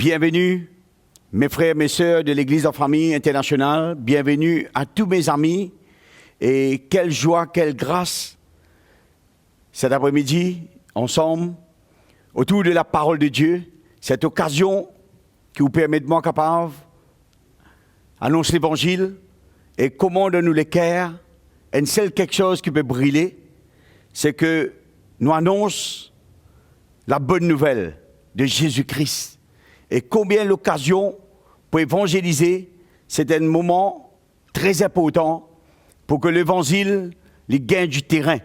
Bienvenue, mes frères et mes sœurs de l'Église en famille internationale. Bienvenue à tous mes amis. Et quelle joie, quelle grâce, cet après-midi, ensemble, autour de la parole de Dieu, cette occasion qui vous permet de moi capable annoncer l'Évangile et comment de nous l'équerre. Et seule quelque chose qui peut briller, c'est que nous annonçons la bonne nouvelle de Jésus-Christ. Et combien l'occasion pour évangéliser, c'est un moment très important pour que l'évangile lui gagne du terrain.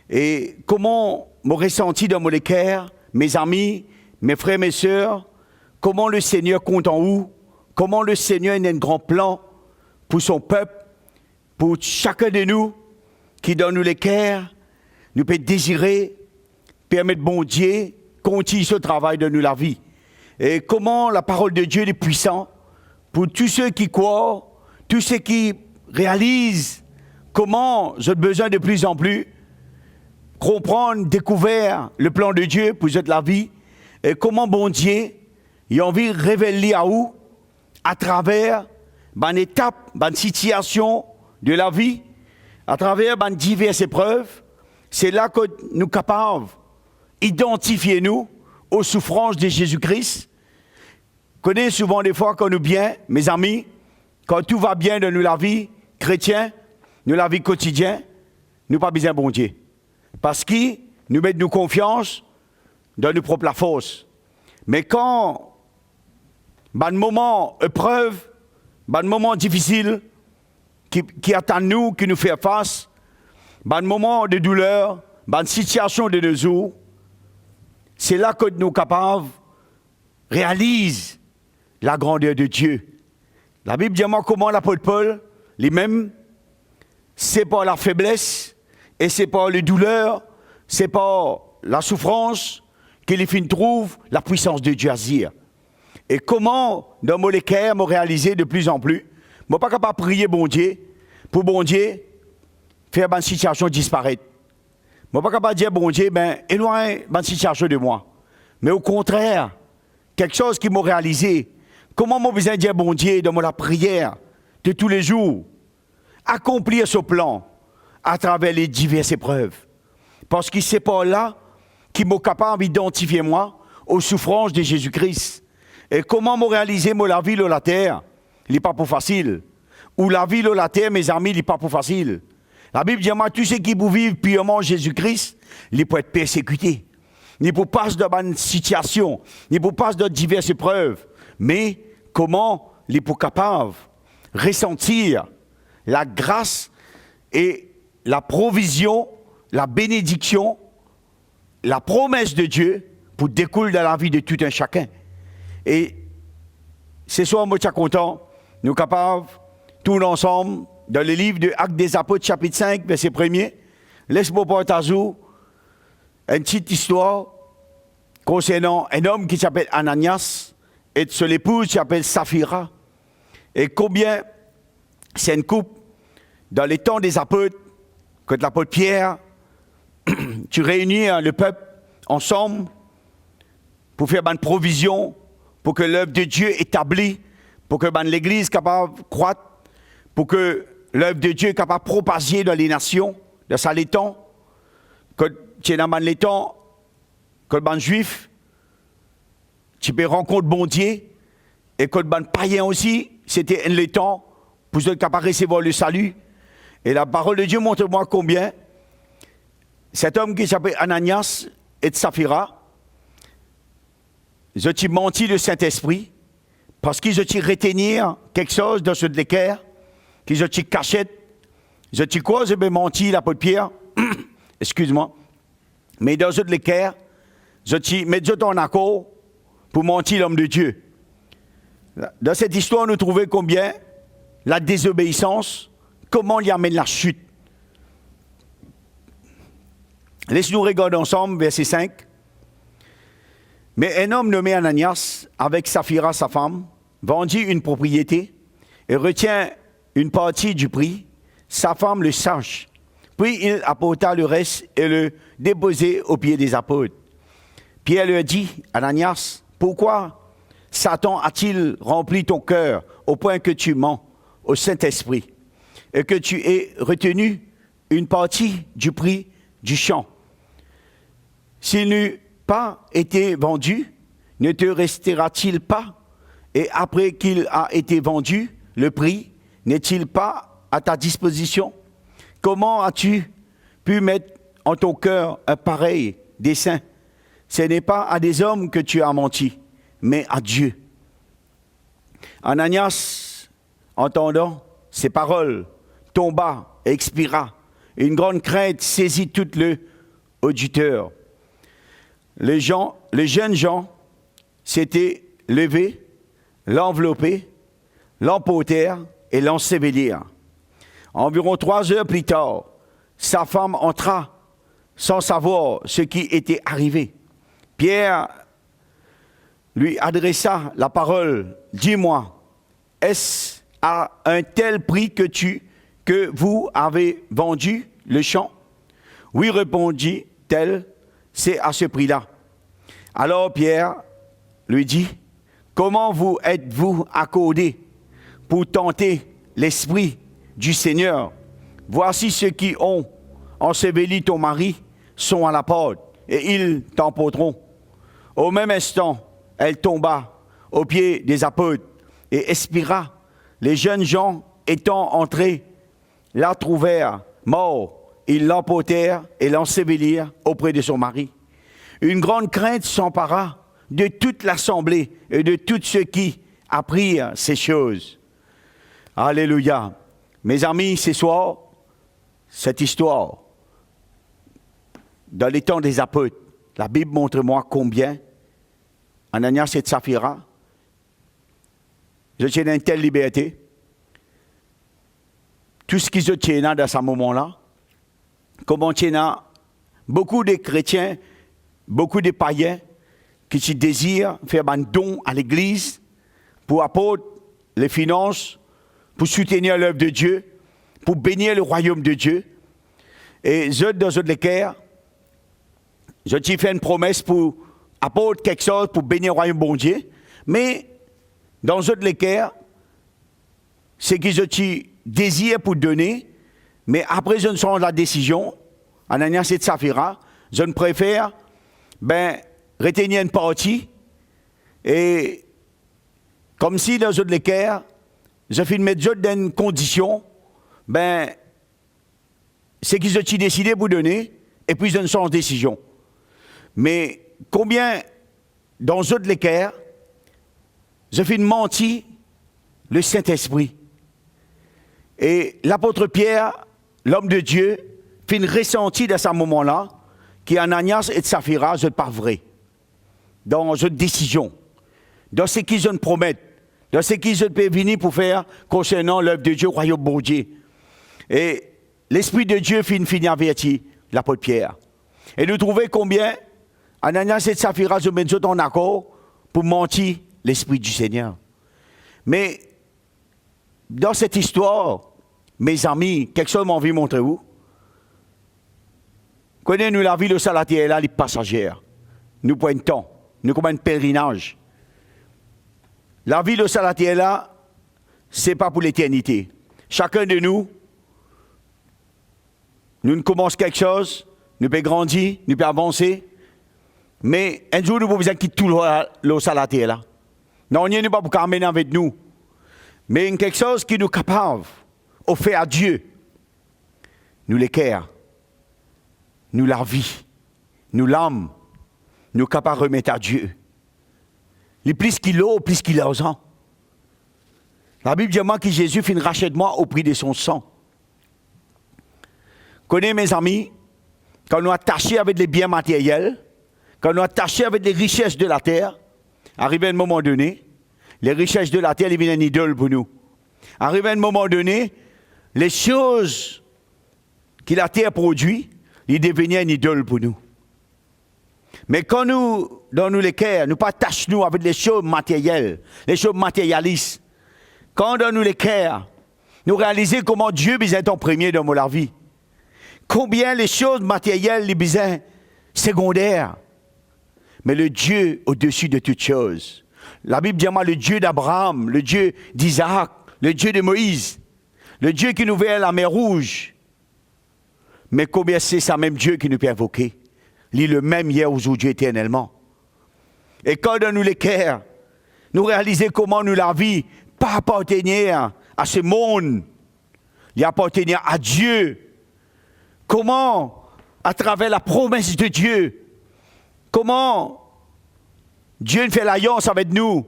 Et comment me ressenti dans mon équerre, mes amis, mes frères, mes sœurs, comment le Seigneur compte en vous, comment le Seigneur a un grand plan pour son peuple, pour chacun de nous qui dans nous l'équerre, nous peut désirer, permettre bon Dieu, continuer ce travail de nous la vie. Et comment la parole de Dieu est puissante pour tous ceux qui croient, tous ceux qui réalisent comment j'ai besoin de plus en plus comprendre, découvrir le plan de Dieu pour cette la vie et comment bon Dieu il a envie de révéler à vous à travers une étape, une situation de la vie, à travers diverses épreuves. C'est là que nous sommes capables d'identifier nous aux souffrances de Jésus-Christ. Connaissez souvent des fois quand nous bien, mes amis, quand tout va bien dans nous la vie chrétienne, nous la vie quotidienne, nous pas besoin de bon Dieu. Parce qu'il nous met nous confiance dans nos propres forces. Mais quand un moment épreuve, un moment difficile qui attend nous, qui nous fait face, un moment de douleur, une situation de deux c'est là que nous sommes capables de réaliser la grandeur de Dieu. La Bible dit moi comment l'apôtre Paul, lui-même, c'est pas la faiblesse, et c'est pas les douleurs, c'est pas la souffrance qu'il trouve la puissance de Dieu à dire. Et comment, dans mon équerre, me réaliser de plus en plus, je ne suis pas capable de prier bon Dieu, pour bon Dieu, faire une situation disparaître. Je ne suis pas capable de dire bon Dieu, éloigne une situation de moi. Mais au contraire, quelque chose qui m'a réalisé, comment j'ai besoin de dire bon Dieu dans la prière de tous les jours, accomplir ce plan à travers les diverses épreuves. Parce que c'est pas là qui m'a capable d'identifier moi aux souffrances de Jésus-Christ. Et comment me réaliser la vie sur la terre, il n'est pas pour facile. Ou la vie sur la terre, mes amis, il n'est pas pour facile. La Bible dit moi tous ceux qui vivent purement Jésus-Christ, ils peuvent être persécutés. Ils peuvent passer dans une situation, ils peuvent passer dans diverses épreuves. Mais comment ils peuvent capables de ressentir la grâce et la provision, la bénédiction, la promesse de Dieu pour découler dans la vie de tout un chacun. Et ce soir, moi, je suis content, nous sommes capables, tous ensemble, dans le livre de Actes des Apôtres, chapitre 5, verset 1er, laisse-moi partager une petite histoire concernant un homme qui s'appelle Ananias et son épouse qui s'appelle Saphira. Et combien c'est une couple dans les temps des apôtres, quand l'apôtre Pierre, tu réunis le peuple ensemble pour faire une provision, pour que l'œuvre de Dieu établie, pour que l'Église capable de croître, pour que l'œuvre de Dieu est capable de propager dans les nations, dans ça les temps, quand tu es dans les temps, quand les juifs, tu peux rencontrer bon Dieu, et quand les païens aussi, c'était les temps pour être capable de recevoir le salut. Et la parole de Dieu montre-moi combien cet homme qui s'appelle Ananias et Saphira, ils ont menti le Saint-Esprit parce qu'ils ont retenir quelque chose dans ce l'équerre, qu'ils ont caché. Ils ont quoi? Ils ont menti, l'apôtre Pierre. Excuse-moi. Mais dans ce l'équerre, ils ont mis en accord pour mentir l'homme de Dieu. Dans cette histoire, nous trouvons combien la désobéissance, comment il amène la chute. Laisse-nous regarder ensemble, verset 5. Mais un homme nommé Ananias, avec Saphira, sa femme, vendit une propriété et retient une partie du prix. Sa femme le sache. Puis il apporta le reste et le déposa aux pieds des apôtres. Pierre leur dit, Ananias, pourquoi Satan a-t-il rempli ton cœur au point que tu mens au Saint-Esprit et que tu aies retenu une partie du prix du champ? S'il n'eût pas été vendu, ne te restera-t-il pas? Et après qu'il a été vendu, le prix n'est-il pas à ta disposition? Comment as-tu pu mettre en ton cœur un pareil dessein? Ce n'est pas à des hommes que tu as menti, mais à Dieu. Ananias, entendant ces paroles, tomba et expira. Une grande crainte saisit tout le auditeur. Les jeunes gens s'étaient levés, l'enveloppèrent, l'emportèrent et l'ensevelirent. Environ 3 heures plus tard, sa femme entra sans savoir ce qui était arrivé. Pierre lui adressa la parole. « Dis-moi, est-ce à un tel prix que vous avez vendu le champ? » « Oui, répondit-elle, c'est à ce prix-là. » Alors Pierre lui dit, « Comment vous êtes-vous accordé pour tenter l'Esprit du Seigneur? Voici ceux qui ont enseveli ton mari sont à la porte, et ils t'emporteront. » Au même instant, elle tomba aux pieds des apôtres et expira. Les jeunes gens étant entrés, la trouvèrent mort. Ils l'emportèrent et l'ensevelirent auprès de son mari. Une grande crainte s'empara de toute l'assemblée et de tous ceux qui apprirent ces choses. Alléluia. Mes amis, ce soir, cette histoire, dans les temps des apôtres, la Bible montre-moi combien Ananias et Saphira, je tiens une telle liberté. Tout ce qu'ils obtiennent dans ce moment-là, comme on tient beaucoup de chrétiens, beaucoup de païens qui se désirent faire un don à l'Église pour apporter les finances, pour soutenir l'œuvre de Dieu, pour bénir le royaume de Dieu. Et dans lesquels je t'ai fait une promesse pour apporter quelque chose pour bénir le royaume bon Dieu, mais dans lesquels c'est que je désire pour donner, mais après je ne change la décision, Ananias et Saphira, je ne préfère retenir une partie, et comme si dans lesquels je fais mettre dans une condition, c'est que je décidé pour donner, et puis je ne change de décision. Mais combien dans lesquels je fais mentir le Saint-Esprit. Et l'apôtre Pierre, l'homme de Dieu, fait ressentir dans ce moment-là qu'Ananias et Saphira ne sont pas vrais. Dans une décision, dans ce qu'ils ont promettent, dans ce qu'ils ont venir pour faire concernant l'œuvre de Dieu, royaume bon Dieu. Et l'Esprit de Dieu finit averti l'apôtre Pierre. Et nous trouvons combien Ananias et Saphira se mettent en accord pour mentir l'Esprit du Seigneur. Mais dans cette histoire, mes amis, quelque chose m'a envie de montrer vous. Connaissez-nous la vie de Salatiel, là, les passagères. Nous prenons temps, nous comme un pèlerinage. La vie de Salatiel, là, ce n'est pas pour l'éternité. Chacun de nous commençons quelque chose, nous pouvons grandir, nous pouvons avancer, mais un jour nous pouvons quitter tout le Salatiel, là. Non, on n'est pas pour amener avec nous. Mais quelque chose qui nous est capable d'offrir à Dieu. Nous les cœurs, nous la vie, nous l'âme, nous sommes capables de remettre à Dieu. Les plus qu'il a, plus qu'il a aux ans. La Bible dit que Jésus fait un rachètement au prix de son sang. Connaissez mes amis, quand nous attachés avec les biens matériels, quand nous attachés avec les richesses de la terre, arrivé à un moment donné, les richesses de la terre deviennent une idole pour nous. Arrivé à un moment donné, les choses que la terre produit, ils deviennent une idole pour nous. Mais quand nous, dans nous les cœurs, nous attachons nous avec les choses matérielles, les choses matérialistes, quand dans nous les cœurs, nous réalisons comment Dieu est en premier dans la vie. Combien les choses matérielles, les besoins secondaires. Mais le Dieu au-dessus de toutes choses. La Bible dit moi le Dieu d'Abraham, le Dieu d'Isaac, le Dieu de Moïse, le Dieu qui nous ouvert la mer Rouge. Mais combien c'est ça même Dieu qui nous peut invoquer? Il est le même hier, aujourd'hui, éternellement. Et quand dans nous les cœurs, nous réalisons comment nous la vie, pas appartenir à ce monde, il appartenir à Dieu. Comment, à travers la promesse de Dieu, comment Dieu fait l'alliance avec nous,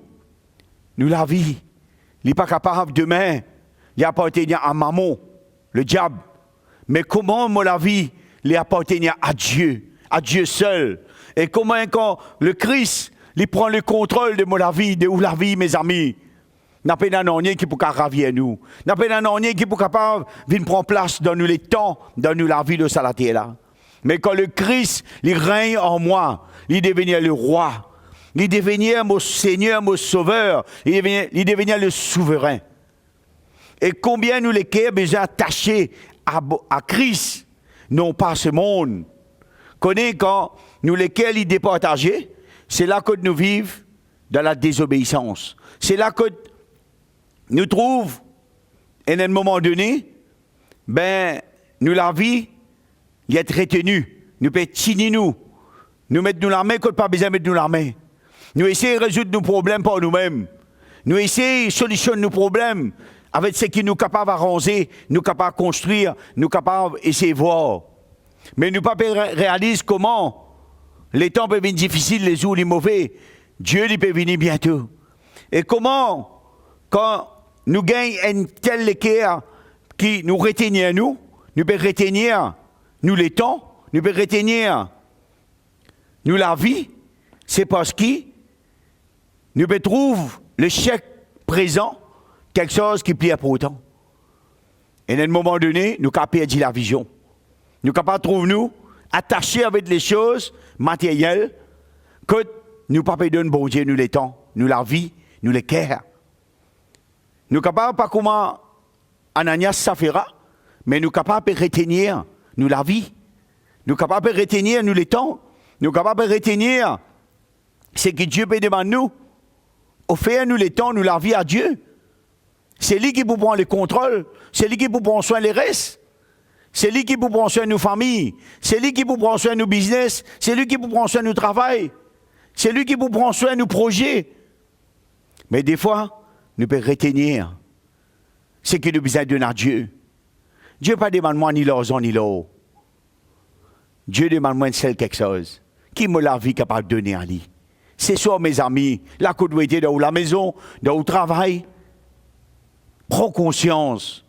nous la vie. Il n'est pas capable demain, il appartenir à Mammon, le diable. Mais comment moi la vie, il appartenir à Dieu seul. Et comment quand le Christ, il prend le contrôle de la vie, de où la vie, mes amis. N'a pas rien qui peut ravir nous. N'a pas rien qui peut capable venir prendre place dans nous les temps, dans nous la vie de la terre là. Mais quand le Christ, il règne en moi, il devient le roi. Il devient mon Seigneur, mon Sauveur. Il devient le souverain. Et combien nous les cœurs besoin attachés à Christ, non pas à ce monde. Connais quand nous les cœurs les départagés, c'est là que nous vivons dans la désobéissance. C'est là que nous trouvons, à un moment donné, nous la vie, il est retenu. Nous pouvons tiner nous mettre nous la main, quand pas besoin de mettre nous la main. Nous essayons de résoudre nos problèmes par nous-mêmes. Nous essayons de solutionner nos problèmes avec ce qui nous est capable d'arranger, nous capables de construire, nous capables d'essayer de voir. Mais nous ne pouvons pas réaliser comment les temps peuvent venir difficiles, les jours, les mauvais. Dieu il peut venir bientôt. Et comment, quand nous gagnons un tel équerre qui nous retient nous pouvons retenir nous les temps, nous pouvons retenir nous la vie, c'est parce que nous pouvons trouver le chèque présent, quelque chose qui plaît pour autant. Et à un moment donné, nous avons perdu la vision. Nous sommes capables de trouver nous attachés avec les choses matérielles que nous ne pouvons pas donner bon Dieu, nous les temps, nous la vie, nous les cœurs. Nous sommes capables, pas comment Ananias Saphira, mais nous sommes capables de retenir nous la vie. Nous sommes capables de retenir nous les temps. Nous sommes capables de retenir ce que Dieu peut demander nous. Offrir nous les temps, nous la vie à Dieu. C'est lui qui peut prendre le contrôle. C'est lui qui peut prendre soin des restes. C'est lui qui peut prendre soin de nos familles. C'est lui qui peut prendre soin de nos business. C'est lui qui peut prendre soin de nos travail. C'est lui qui peut prendre soin de nos projets. Mais des fois, nous pouvons retenir ce que nous besoin de donner à Dieu. Dieu ne demande pas moi ni l'argent ni l'eau. Dieu demande moi seul quelque chose. Qui me la vie capable de donner à lui. C'est ça, mes amis, la côte de dans la maison, dans le travail. Prends conscience.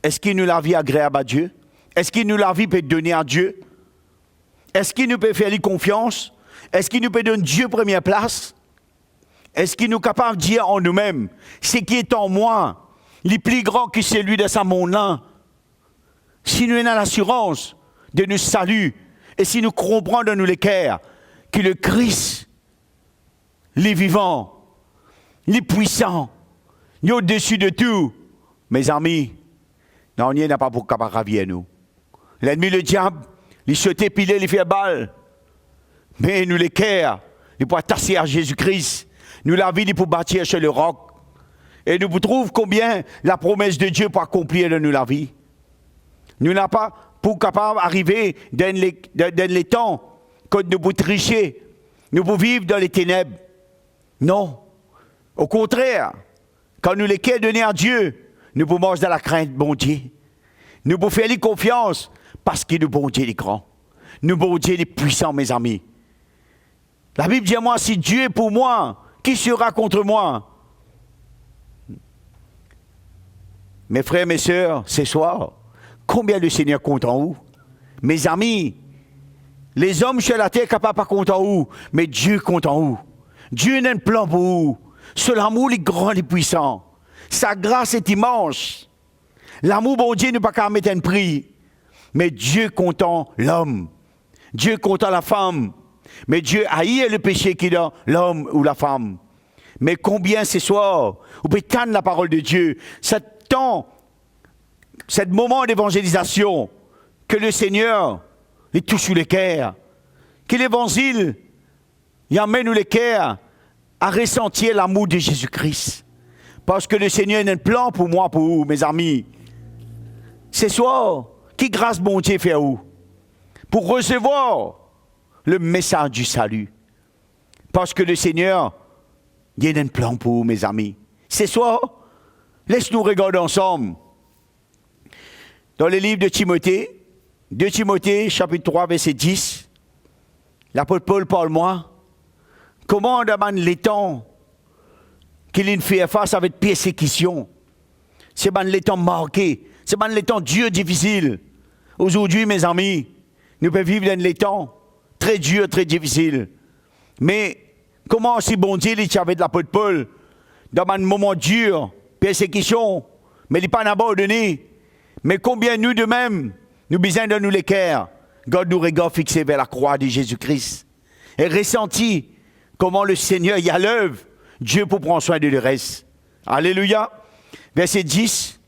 Est-ce qu'il nous la vie agréable à Dieu? Est-ce qu'il nous la vie peut donner à Dieu? Est-ce qu'il nous peut faire lui confiance? Est-ce qu'il nous peut donner Dieu première place? Est-ce qu'il nous est capable de dire en nous-mêmes, ce qui est en moi, il est plus grand que celui de ce monde-là? Si nous avons l'assurance de nous salut, et si nous comprenons dans nous les cœurs que le Christ, il est vivant, il est puissant, il est au-dessus de tout, mes amis, non, il n'y a pas pour capable de ravir nous. L'ennemi, le diable, il se pilé, il fait balle. Mais nous les cœurs, il peut tasser à Jésus-Christ. Nous la vie, il peut bâtir sur le roc. Et nous trouvons combien la promesse de Dieu peut accomplir dans nous la vie. Nous n'avons pas pour capable d'arriver dans les temps que nous pouvons tricher. Nous pouvons vivre dans les ténèbres. Non. Au contraire, quand nous les cœurs donnés à Dieu, nous pouvons manger dans la crainte, bon Dieu. Nous pouvons faire confiance parce que nous, bon Dieu, les grands. Nous, bon Dieu, les puissants, mes amis. La Bible dit à moi, si Dieu est pour moi, qui sera contre moi? Mes frères, mes sœurs, ce soir, combien le Seigneur compte en vous? Mes amis, les hommes sur la terre capables pas compte en vous, mais Dieu compte en vous. Dieu n'a un plan pour vous. Ce l'amour est grand et puissant. Sa grâce est immense. L'amour, bon Dieu, ne peut pas mettre un prix. Mais Dieu content l'homme. Dieu content la femme. Mais Dieu haït le péché qui est dans l'homme ou la femme. Mais combien ce soir, vous pouvez tendre la parole de Dieu, ce moment d'évangélisation, que le Seigneur les touche sous les cœurs, que l'évangile, il emmène nous les cœurs à ressentir l'amour de Jésus-Christ. Parce que le Seigneur a un plan pour moi, pour vous, mes amis. Ce soir, qui grâce bon Dieu fait où? Pour recevoir le message du salut. Parce que le Seigneur, il a un plan pour vous, mes amis. Ce soir, laisse-nous regarder ensemble. Dans le livre de Timothée, 2 Timothée, chapitre 3, verset 10, l'apôtre Paul parle-moi, comment dans les temps qu'il fait face avec persécution, c'est dans les temps marqués, c'est dans les temps durs, difficiles. Aujourd'hui, mes amis, nous pouvons vivre dans les temps très durs, très difficiles. Mais comment si bon Dieu il avec l'apôtre Paul dans un moment dur, persécution, mais il n'est pas abandonné. Mais combien nous de même, nous besoin de nous les cœurs, garde nos regards fixés vers la croix de Jésus-Christ. Et ressenti comment le Seigneur y a l'œuvre, Dieu pour prendre soin de le reste. Alléluia. Verset 10,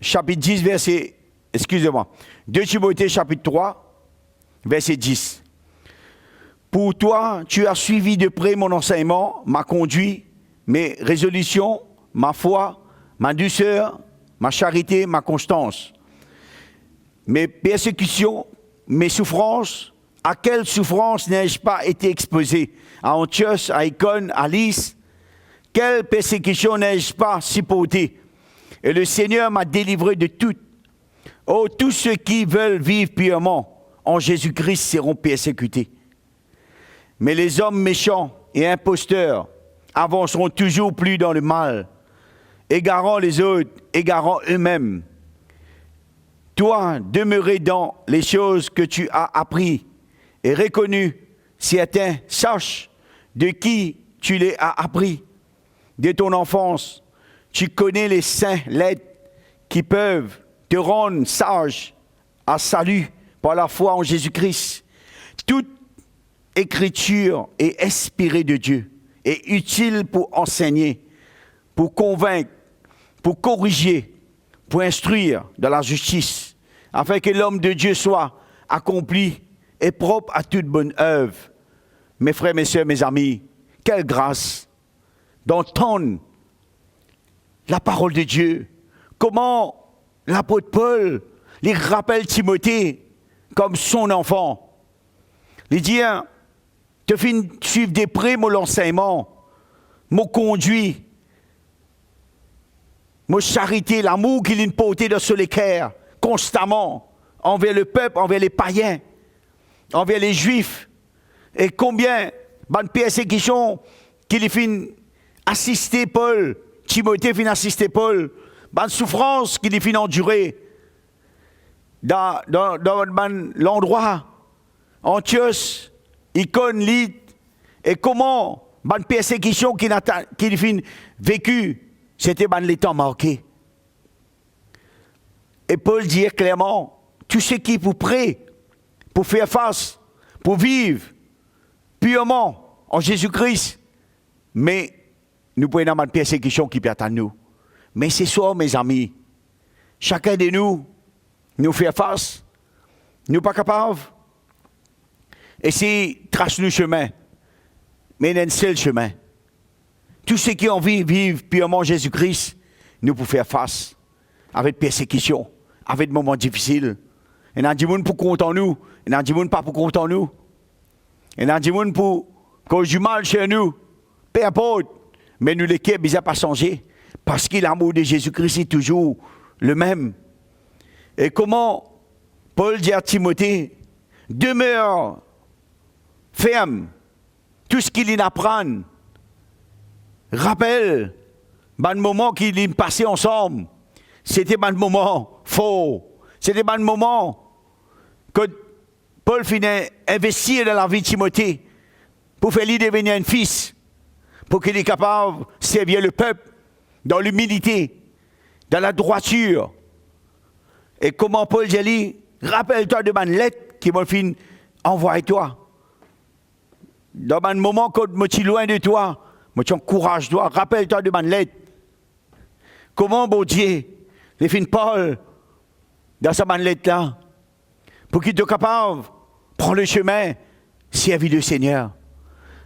chapitre 10, verset, excusez-moi, 2 Timothée chapitre 3, verset 10. Pour toi, tu as suivi de près mon enseignement, ma conduite, mes résolutions, ma foi, ma douceur, ma charité, ma constance. Mes persécutions, mes souffrances, à quelles souffrances n'ai-je pas été exposé? À Antioche, à Icône, à Lys, quelle persécution n'ai-je pas supporté? Et le Seigneur m'a délivré de toutes. Oh, tous ceux qui veulent vivre pieusement en Jésus-Christ seront persécutés. Mais les hommes méchants et imposteurs avanceront toujours plus dans le mal, égarant les autres, égarant eux-mêmes. Toi, demeurez dans les choses que tu as appris et reconnu, certains, sache de qui tu les as appris. De ton enfance, tu connais les saints lettres qui peuvent te rendre sage à salut par la foi en Jésus-Christ. Toute écriture est inspirée de Dieu et utile pour enseigner, pour convaincre, pour corriger, pour instruire dans la justice, afin que l'homme de Dieu soit accompli et propre à toute bonne œuvre. Mes frères, mes sœurs, mes amis, quelle grâce d'entendre la parole de Dieu. Comment l'apôtre Paul lui rappelle Timothée comme son enfant. Il dit, te fin suivre des près mon enseignement, mon conduit, mon charité, l'amour qu'il a porté dans ce cœur constamment envers le peuple, envers les païens, envers les juifs. Et combien de persécutions qu'il fin assister Paul, Timothée fin assister Paul, de souffrances qu'il fin endurer dans l'endroit, Antioche, Icône, Lys, et comment de persécutions qu'il fin vécu, c'était les temps marqués. Et Paul dit clairement, tout ce qui est pour prêt, pour faire face, pour vivre purement en Jésus-Christ, mais nous pouvons avoir une persécution qui peut attendre nous. Mais c'est ça, mes amis, chacun de nous fait face, nous pas capables, et c'est trace le chemin, mais il y a un seul chemin. Tous ceux qui ont envie de vivre purement Jésus-Christ, nous pouvons faire face avec persécution, avec des moments difficiles. Il y a des gens pour compter en nous, il y a des gens pas pour compter en nous. Il y a des gens pour cause du mal chez nous, peu importe. Mais nous, l'équipe, ils n'ont pas changé. Parce que l'amour de Jésus-Christ est toujours le même. Et comment Paul dit à Timothée, demeure ferme, tout ce qu'il apprend. Rappelle, le moment qu'il a passé ensemble, c'était un moment fort. C'était un moment que Paul finit investir dans la vie de Timothée pour faire lui devenir un fils, pour qu'il soit capable de servir le peuple dans l'humilité, dans la droiture. Et comment Paul dit, rappelle-toi de ma lettre qui m'a fait envoyer toi. Dans un moment quand je suis loin de toi, je t'encourage toi, rappelle-toi de ma lettre. Comment bon Dieu, les fins Paul, dans sa lettre là, pour qu'il soit capable de prendre le chemin, servir le Seigneur.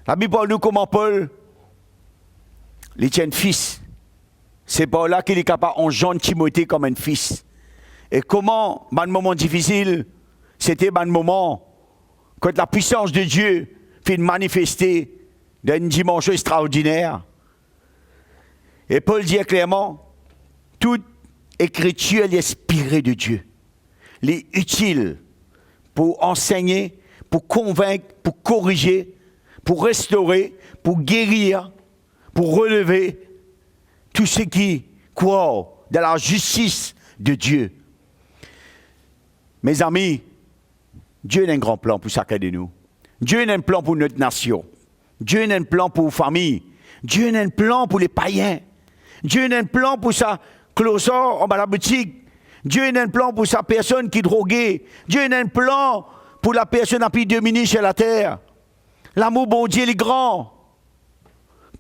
La Bible parle nous comment Paul, il tient un fils. C'est par là qu'il est capable d'engendrer Timothée comme un fils. Et comment, dans un moment difficile, c'était dans un moment quand la puissance de Dieu fait manifester dans une dimension extraordinaire. Et Paul dit clairement, toute écriture est inspirée de Dieu. Elle est utile pour enseigner, pour convaincre, pour corriger, pour restaurer, pour guérir, pour relever tous ceux qui croient dans la justice de Dieu. Mes amis, Dieu a un grand plan pour chacun de nous. Dieu a un plan pour notre nation. Dieu a un plan pour nos familles. Dieu a un plan pour les païens. Dieu a un plan pour sa clochard en bas de la boutique. Dieu a un plan pour sa personne qui est droguée. Dieu a un plan pour la personne qui a pu dominer sur la terre. L'amour bon Dieu est grand.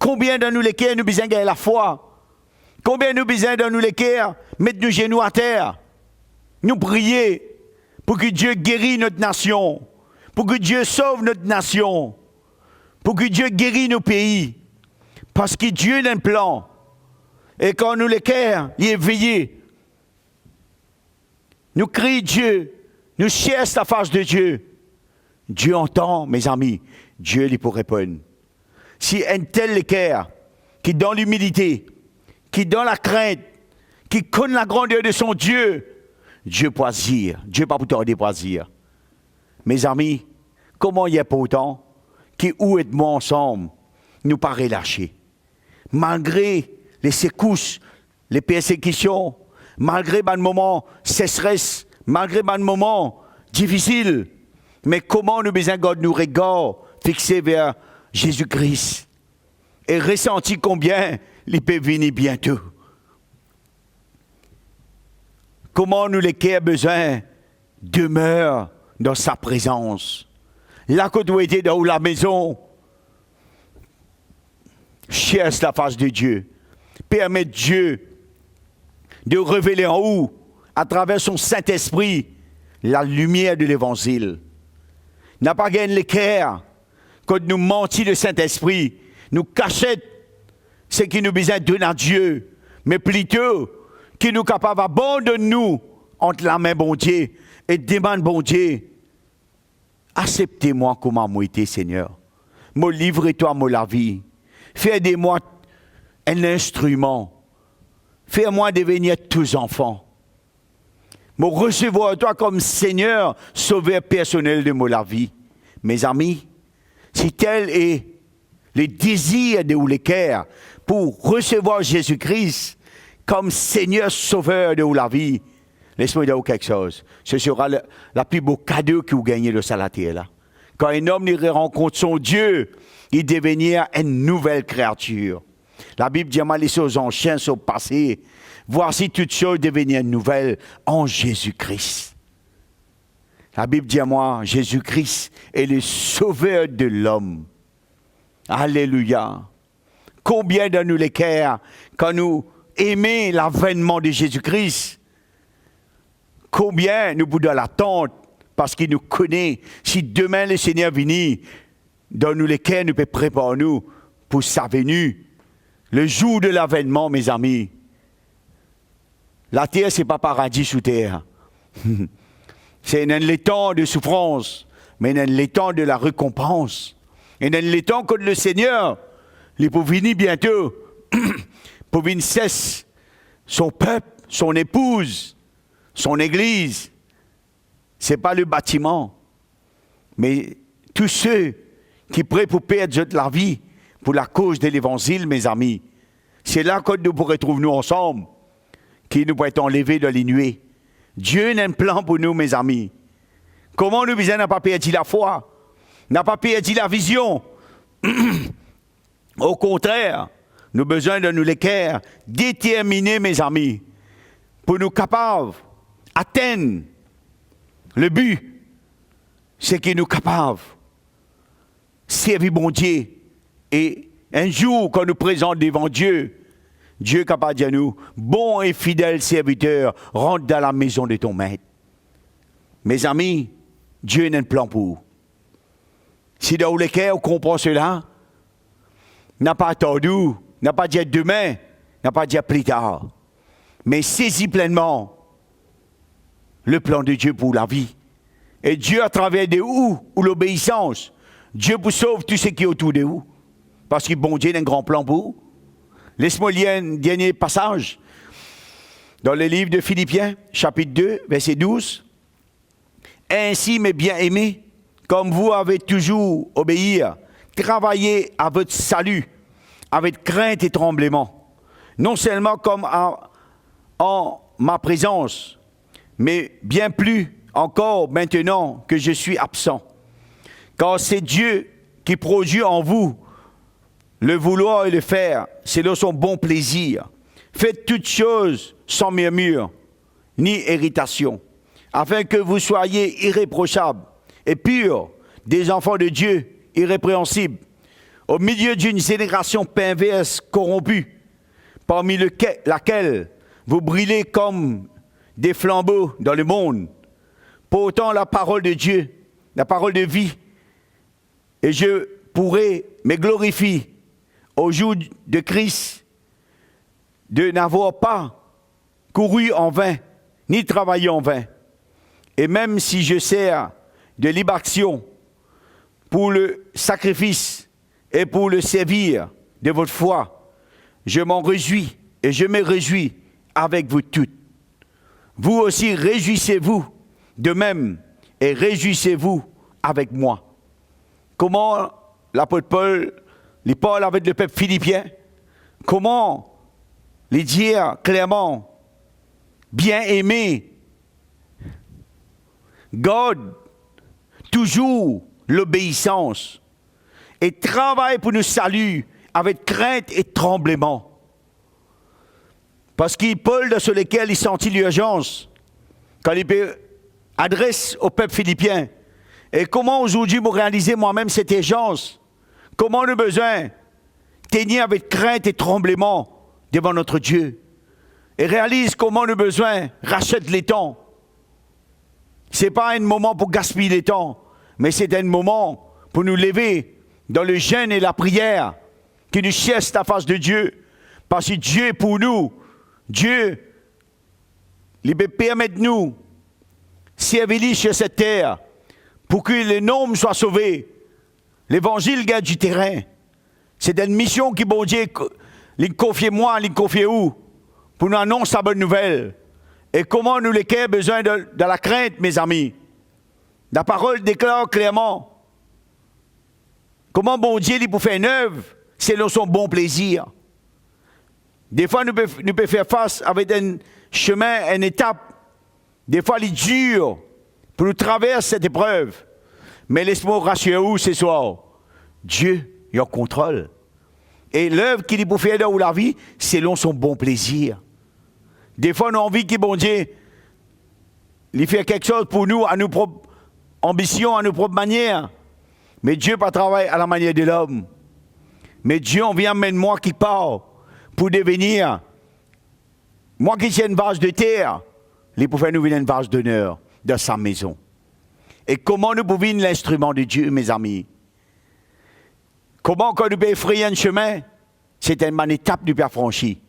Combien de nous les cœurs nous besoin de la foi? Combien nous besoin de nous les cœurs mettre nos genoux à terre? Nous prier pour que Dieu guérisse notre nation, pour que Dieu sauve notre nation, pour que Dieu guérisse nos pays. Parce que Dieu a un plan. Et quand nous les cœurs, il est éveillé. Nous crions Dieu, nous cherchons la face de Dieu. Dieu entend, mes amis, Dieu lui pour répondre. Si un tel cœur, qui dans l'humilité, qui dans la crainte, qui connaît la grandeur de son Dieu, Dieu peut agir. Dieu pas pour tarder pour agir. Mes amis, comment il y a pourtant qui où et moi ensemble, nous pas relâcher. Malgré les secousses, les persécutions, malgré un moment sécheresse, malgré un moment difficile, mais comment nous besoin de nous regarder fixés vers Jésus-Christ et ressentir combien il peut venir bientôt. Comment nous les cœurs besoin demeure dans sa présence. Là que tu étais dans la maison, cherche la face de Dieu. Permet Dieu de révéler en haut, à travers son Saint-Esprit, la lumière de l'Évangile. N'a pas gagné les cœurs quand nous mentit le Saint-Esprit, nous cachette ce qui nous besoin de donner à Dieu, mais plutôt qui nous capable d'abandonner nous entre la main bon Dieu et demande bon Dieu, acceptez-moi comme moi été Seigneur, me livrez-toi moi la vie, fais de moi un instrument, fais-moi devenir tous enfants, me recevoir toi comme Seigneur, sauveur personnel de moi la vie. Mes amis, si tel est le désir de les cœurs pour recevoir Jésus-Christ comme Seigneur sauveur de la vie, laisse-moi dire quelque chose. Ce sera la plus beau cadeau que vous gagnez de la terre là. Quand un homme rencontre son Dieu, il devenir une nouvelle créature. La Bible dit les choses anciennes sont passées. Voici toutes choses devenir nouvelles en Jésus-Christ. La Bible dit à moi, Jésus-Christ est le sauveur de l'homme. Alléluia. Combien de nous les cœurs, quand nous aimons l'avènement de Jésus-Christ, combien nous pouvons l'attendre parce qu'il nous connaît. Si demain le Seigneur vient, dans nous les cœurs, nous peut préparer nous pour sa venue. Le jour de l'avènement, mes amis. La terre, ce n'est pas paradis sous terre. C'est le temps de souffrance, mais le temps de la récompense. Et le temps que le Seigneur, il peut venir bientôt, pour venir cesse son peuple, son épouse, son église. Ce n'est pas le bâtiment, mais tous ceux qui prient pour perdre la vie pour la cause de l'évangile, mes amis. C'est là que nous pourrons trouver nous ensemble, qui nous pourrons être enlevés de les nuées. Dieu a un plan pour nous, mes amis. Comment nous besoin n'a pas perdu la foi, n'a pas perdu la vision. Au contraire, nous avons besoin de nous les cœurs déterminés, mes amis, pour nous capables d'atteindre le but. C'est que nous capables de servir bon Dieu. Et un jour, quand nous présentons devant Dieu, Dieu est capable de dire à nous, bon et fidèle serviteur, rentre dans la maison de ton maître. Mes amis, Dieu a un plan pour vous. Si dans le cœur, on comprend cela, n'a pas attendu, n'a pas dit demain, n'a pas dit plus tard. Mais saisis pleinement le plan de Dieu pour la vie. Et Dieu, à travers de où l'obéissance, Dieu vous sauve tout ce qui est autour de vous. Parce que bon Dieu a un grand plan pour vous. Laisse-moi lire un dernier passage. Dans le livre de Philippiens, chapitre 2, verset 12. Ainsi, mes bien-aimés, comme vous avez toujours obéi, travaillez à votre salut, avec crainte et tremblement. Non seulement comme en ma présence, mais bien plus encore maintenant que je suis absent. Car c'est Dieu qui produit en vous le vouloir et le faire, selon son bon plaisir. Faites toutes choses sans murmure, ni irritation, afin que vous soyez irréprochables et purs, des enfants de Dieu, irrépréhensibles, au milieu d'une génération perverse, corrompue, parmi laquelle vous brillez comme des flambeaux dans le monde, portant la parole de Dieu, la parole de vie, et je pourrai me glorifier au jour de Christ, de n'avoir pas couru en vain, ni travaillé en vain. Et même si je sers de libation pour le sacrifice et pour le servir de votre foi, je m'en réjouis et je me réjouis avec vous toutes. Vous aussi réjouissez-vous de même et réjouissez-vous avec moi. Comment l'apôtre Paul, les Paul avec le peuple philippien, comment les dire clairement, bien aimé, garde toujours l'obéissance et travaille pour nous saluer avec crainte et tremblement. Parce qu'il Paul, sur lequel il sentit l'urgence, quand il adresse au peuple philippien, et comment aujourd'hui vous réalisez moi-même cette urgence, comment nous besoin tenir avec crainte et tremblement devant notre Dieu, et réalise comment nous besoin rachète les temps. Ce n'est pas un moment pour gaspiller les temps, mais c'est un moment pour nous lever dans le jeûne et la prière, qui nous cherche la face de Dieu, parce que Dieu est pour nous. Dieu, il peut permettre nous servir sur cette terre pour que les nombres soient sauvés. L'évangile gagne du terrain. C'est une mission qui, bon Dieu, il confie moi, il confie où, pour nous annoncer la bonne nouvelle. Et comment nous, les cœurs, besoin de la crainte, mes amis. La parole déclare clairement comment bon Dieu, il peut faire une œuvre selon son bon plaisir. Des fois, nous pouvons faire face avec un chemin, une étape. Des fois, il est dur pour nous traverser cette épreuve. Mais laisse-moi rassurer vous ce soir. Dieu est en contrôle. Et l'œuvre qu'il peut faire dans la vie, c'est selon son bon plaisir. Des fois, on a envie que bon Dieu, il fait quelque chose pour nous, à nos propres ambitions, à nos propres manières. Mais Dieu pas travailler à la manière de l'homme. Mais Dieu, on vient mettre moi qui part pour devenir, moi qui suis une vase de terre, il peut faire nous venir une vase d'honneur dans sa maison. Et comment nous pouvons être l'instrument de Dieu, mes amis? Comment, quand nous pouvons effrayer un chemin, c'est une étape du Père franchi.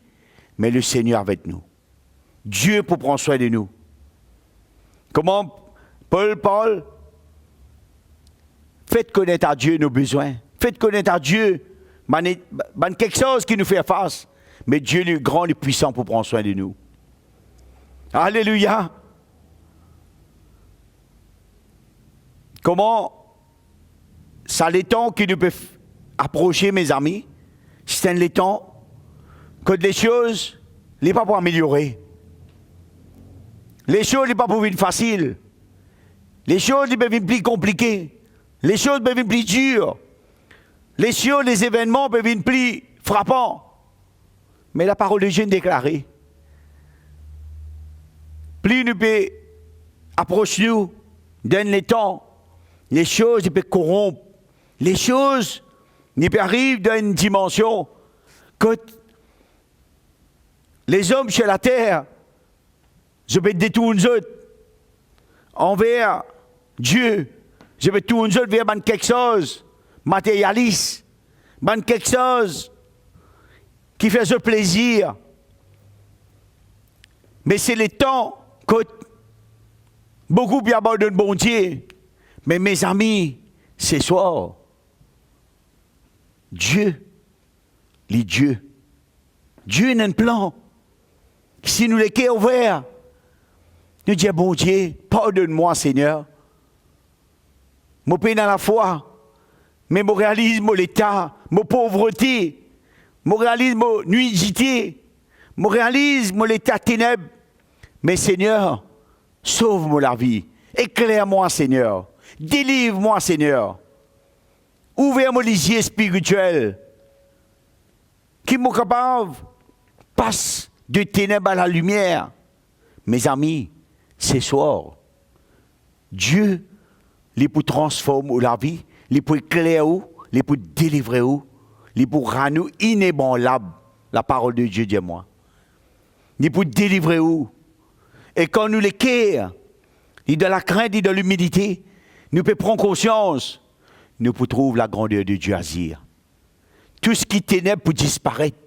Mais le Seigneur avec nous. Dieu pour prendre soin de nous. Comment Paul parle? Faites connaître à Dieu nos besoins. Faites connaître à Dieu quelque chose qui nous fait face. Mais Dieu est grand et puissant pour prendre soin de nous. Alléluia. Comment ça les temps qui nous peuvent approcher, mes amis? C'est les temps que les choses n'est pas pour améliorer. Les choses n'est pas pour être faciles. Les choses peuvent être plus compliquées. Les choses peuvent être plus dures. Les choses, les événements peuvent être plus frappants. Mais la parole de Dieu est déclarée. Plus nous pouvons approcher nous, donne les temps, les choses peuvent corrompre. Les choses peuvent arriver dans une dimension que les hommes sur la terre, je peux détourner eux envers Dieu. Je peux tourner eux vers quelque chose matérialiste. ban quelque chose qui fait ce plaisir. Mais c'est le temps que beaucoup bien abandonnent bon Dieu. Mais mes amis, ce soir, Dieu, les dieux, Dieu a un plan. Si nous les cœurs ouverts, nous disons, bon Dieu, pardonne-moi Seigneur. Mon pays dans la foi, mais mon réalisme, l'état, mon pauvreté, mon réalisme, nuidité, mon réalisme, l'état ténèbres. Mais Seigneur, sauve-moi la vie, éclaire-moi Seigneur, délivre-moi Seigneur. Ouvre-moi les yeux spirituels, qui m'ont capable, passe de ténèbres à la lumière. Mes amis, ce soir, Dieu, les pour transformer la vie, les pour éclairer, les pour délivrer, les pour rendre inébranlable la parole de Dieu, dis-moi. Les pour délivrer. Et quand nous les quérons, ni de la crainte, ni de l'humilité, nous pouvons prendre conscience, nous pouvons trouver la grandeur de Dieu à dire. Tout ce qui ténèbres pour disparaître.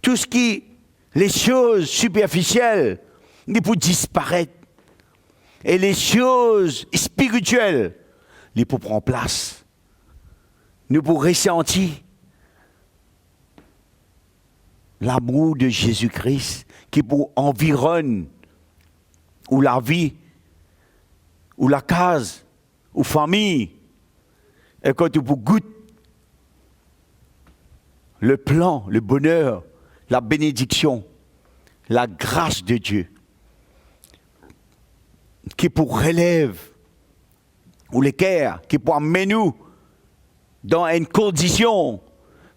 Tout ce qui, les choses superficielles, ils pour disparaître. Et les choses spirituelles, ils pour prendre place. Nous pour ressentir l'amour de Jésus-Christ qui pour environne ou la vie, ou la case, ou famille. Et quand tu goûtes le plan, le bonheur, la bénédiction, la grâce de Dieu, qui pour relève, ou les cœurs, qui pour amener nous dans une condition,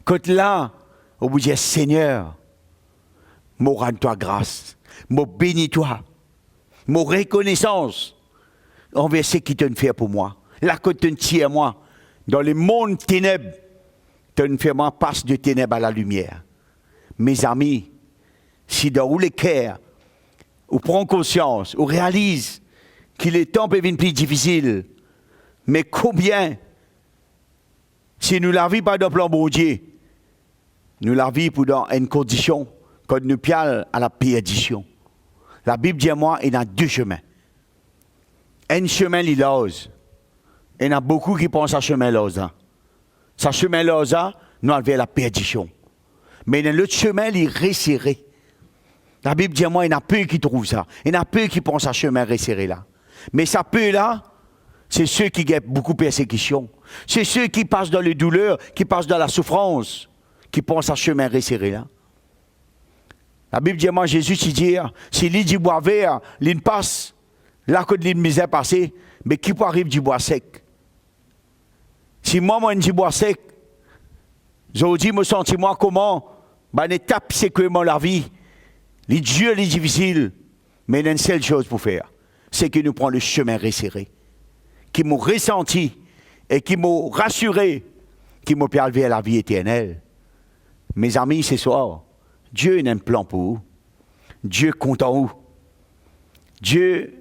que là, au bout de Seigneur, me rends-toi grâce, me bénis-toi, me reconnaissance envers ce qui te fait pour moi. Là que tu tiens moi, dans le monde ténèbres, tu fais moi passe de ténèbres à la lumière. Mes amis, si dans les cœurs, ou prend conscience, ou réalise que les temps peuvent être plus difficiles, mais combien, si nous la vivons pas dans le plan bon Dieu, nous la vivons dans une condition quand nous pialons à la perdition. La Bible dit à moi, il y a deux chemins. Un chemin, il l'ose. Il y en a beaucoup qui pensent à ce chemin l'ose. Ce chemin l'ose, nous avons la perdition. Mais dans l'autre chemin, il est resserré. La Bible dit à moi, il y en a peu qui trouvent ça. Il y en a peu qui pensent à ce chemin resserré là. Mais ça peu là, c'est ceux qui ont beaucoup de persécutions. C'est ceux qui passent dans les douleurs, qui passent dans la souffrance, qui pensent à ce chemin resserré là. La Bible dit à moi, Jésus, il dit, si l'île du bois vert, l'île passe, là que l'île misère passée, mais qui peut arriver du bois sec? Si moi, du bois sec, je dis, me sens moi comment, une étape, c'est que la vie, les dieux, les difficiles, mais il y a une seule chose pour faire, c'est que nous prenons le chemin resserré, qui m'ont ressenti et qui m'ont rassuré, qui m'ont perlevé à la vie éternelle. Mes amis, ce soir, Dieu a un plan pour vous. Dieu compte en vous. Dieu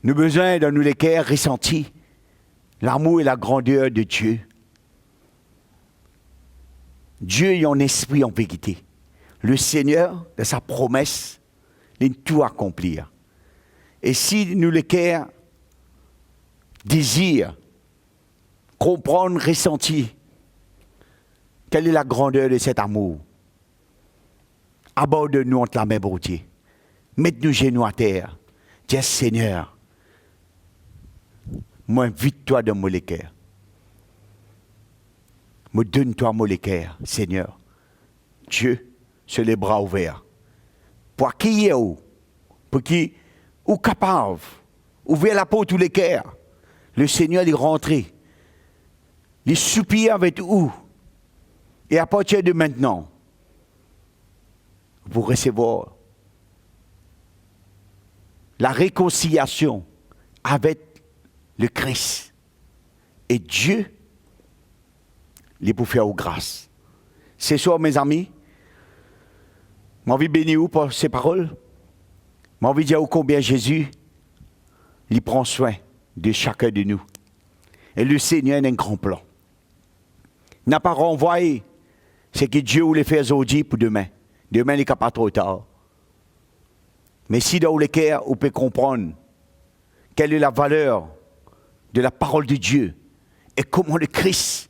nous besoin de nous les cœurs ressentis l'amour et la grandeur de Dieu. Dieu est en esprit en vérité. Le Seigneur, de sa promesse, il a tout accomplir. Et si nous les cœurs désirent comprendre, ressentir quelle est la grandeur de cet amour, aborde-nous entre la main pour Dieu. Mette-nous genoux à terre. Dis Seigneur, moi invite-toi dans mon cœur. Me donne-toi mon cœur, Seigneur. Dieu, sur les bras ouverts. Pour qui est où? Pour qui est capable? Ouvrir la porte tous les cœurs. Le Seigneur est rentré. Il soupire avec où? Et à partir de maintenant, vous recevoir la réconciliation avec le Christ. Et Dieu, il pour faire aux grâces. Ce soir, mes amis, j'ai envie de bénir vous pour ces paroles. J'ai envie de dire combien Jésus, il prend soin de chacun de nous. Et le Seigneur a un grand plan. n'a pas renvoyé ce que Dieu voulait faire aujourd'hui pour demain. Demain n'est pas trop tard. Mais si dans le cœur, on peut comprendre quelle est la valeur de la parole de Dieu et comment le Christ,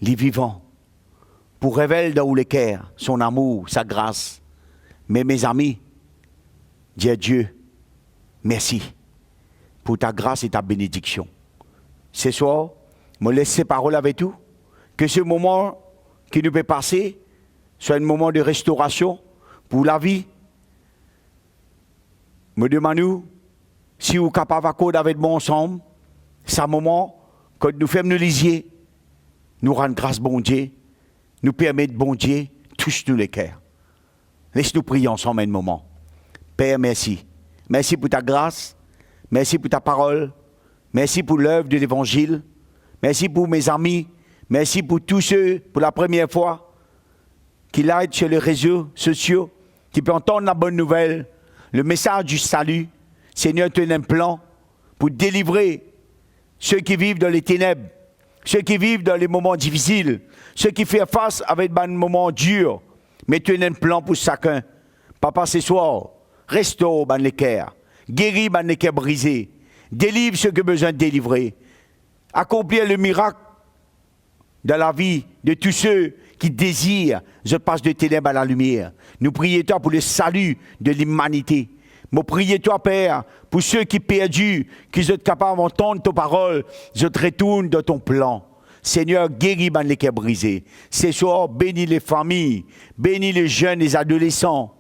les vivants, pour révéler dans le cœur son amour, sa grâce. Mais mes amis, dis à Dieu, merci pour ta grâce et ta bénédiction. Ce soir, me laisse ces paroles avec tout. Que ce moment qui nous peut passer soit un moment de restauration pour la vie. Me demande-nous si vous êtes capable d'accorder avec moi ensemble, ce moment, quand nous faisons nous lisier, nous rendre grâce, bon Dieu, nous permettre, bon Dieu, touche-nous les cœurs. Laisse-nous prier ensemble un moment. Père, merci. Merci pour ta grâce. Merci pour ta parole. Merci pour l'œuvre de l'Évangile. Merci pour mes amis. Merci pour tous ceux, pour la première fois, qui l'aident sur les réseaux sociaux, qui peuvent entendre la bonne nouvelle, le message du salut. Seigneur, tu as un plan pour délivrer ceux qui vivent dans les ténèbres, ceux qui vivent dans les moments difficiles, ceux qui font face avec des moments durs. Mais tu as un plan pour chacun. Papa, ce soir, restaure les cœurs, guéris les cœurs brisés, délivre ceux qui ont besoin de délivrer, accomplir le miracle dans la vie de tous ceux qui désirent, je passe de ténèbres à la lumière. Nous prions toi pour le salut de l'humanité. Nous prions toi, Père, pour ceux qui perdus, qui sont capables d'entendre tes paroles, je te retourne dans ton plan. Seigneur, guéris les cœurs brisés. Ce soir, bénis les familles, bénis les jeunes, les adolescents,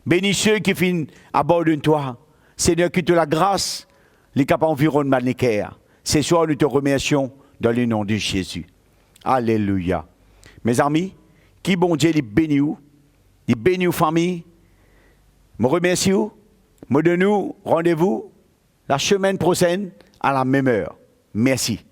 bénis ceux qui finissent à bord de toi. Seigneur, que tu la grâce, les capables environnement les cœurs. Ce soir, nous te remercions dans le nom de Jésus. Alléluia. Mes amis, qui bon Dieu les bénit, les bénit aux familles. Me remercie, me donne rendez-vous la semaine prochaine à la même heure. Merci.